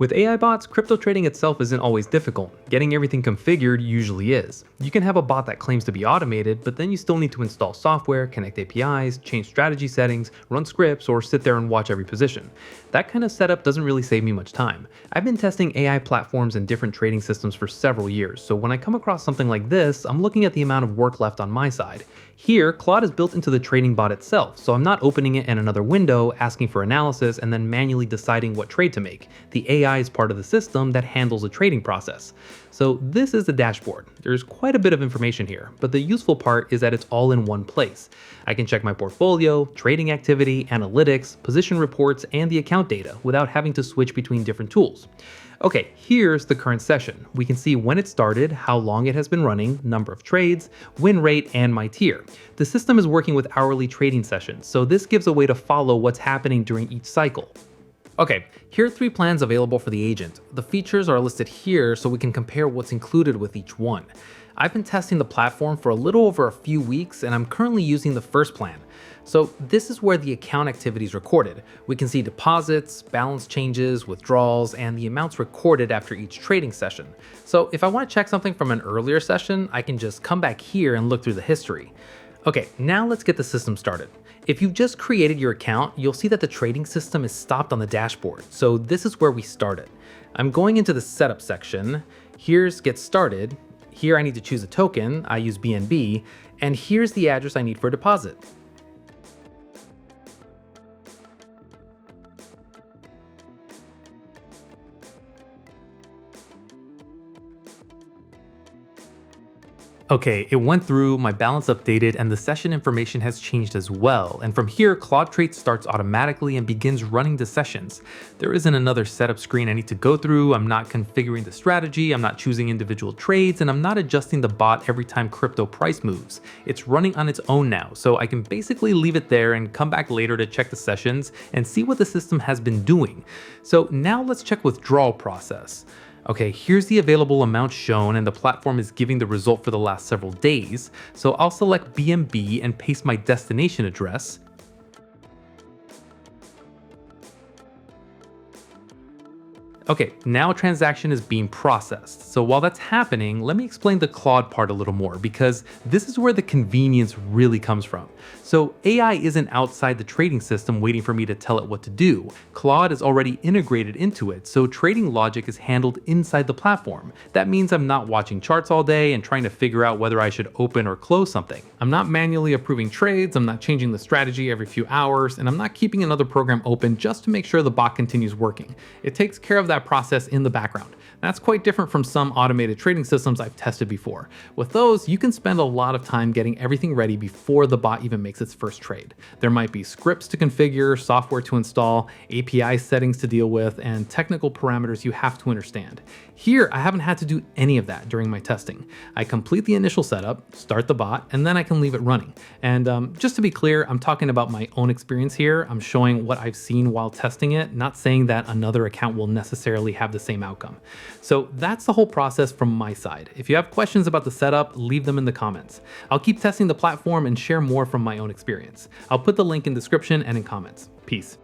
With AI bots, crypto trading itself isn't always difficult. Getting everything configured usually is. You can have a bot that claims to be automated, but then you still need to install software, connect APIs, change strategy settings, run scripts, or sit there and watch every position. That kind of setup doesn't really save me much time. I've been testing AI platforms and different trading systems for several years, so when I come across something like this, I'm looking at the amount of work left on my side. Here, Claude is built into the trading bot itself, so I'm not opening it in another window, asking for analysis, and then manually deciding what trade to make. The AI is part of the system that handles the trading process. So this is the dashboard. There's quite a bit of information here, but the useful part is that it's all in one place. I can check my portfolio, trading activity, analytics, position reports, and the account data without having to switch between different tools. Okay, here's the current session. We can see when it started, how long it has been running, number of trades, win rate, and my tier. The system is working with hourly trading sessions, so this gives a way to follow what's happening during each cycle. Okay, here are 3 plans available for the agent. The features are listed here so we can compare what's included with each one. I've been testing the platform for a little over a few weeks and I'm currently using the first plan. So this is where the account activity is recorded. We can see deposits, balance changes, withdrawals, and the amounts recorded after each trading session. So if I want to check something from an earlier session, I can just come back here and look through the history. Okay, now let's get the system started. If you've just created your account, you'll see that the trading system is stopped on the dashboard. So this is where we started. I'm going into the setup section. Here's get started. Here I need to choose a token. I use BNB. And here's the address I need for a deposit. Okay, it went through, my balance updated, and the session information has changed as well. And from here, Claude Trade starts automatically and begins running the sessions. There isn't another setup screen I need to go through. I'm not configuring the strategy, I'm not choosing individual trades, and I'm not adjusting the bot every time crypto price moves. It's running on its own now, so I can basically leave it there and come back later to check the sessions and see what the system has been doing. So now let's check withdrawal process. Okay, here's the available amount shown and the platform is giving the result for the last several days. So I'll select BNB and paste my destination address. Okay, now a transaction is being processed. So while that's happening, let me explain the Claude part a little more because this is where the convenience really comes from. So AI isn't outside the trading system waiting for me to tell it what to do. Claude is already integrated into it, so trading logic is handled inside the platform. That means I'm not watching charts all day and trying to figure out whether I should open or close something. I'm not manually approving trades, I'm not changing the strategy every few hours, and I'm not keeping another program open just to make sure the bot continues working. It takes care of that process in the background. That's quite different from some automated trading systems I've tested before. With those, you can spend a lot of time getting everything ready before the bot even makes its first trade. There might be scripts to configure, software to install, API settings to deal with, and technical parameters you have to understand. Here, I haven't had to do any of that during my testing. I complete the initial setup, start the bot, and then I can leave it running. And just to be clear, I'm talking about my own experience here. I'm showing what I've seen while testing it, not saying that another account will necessarily have the same outcome. So that's the whole process from my side. If you have questions about the setup, leave them in the comments. I'll keep testing the platform and share more from my own experience. I'll put the link in description and in comments. Peace.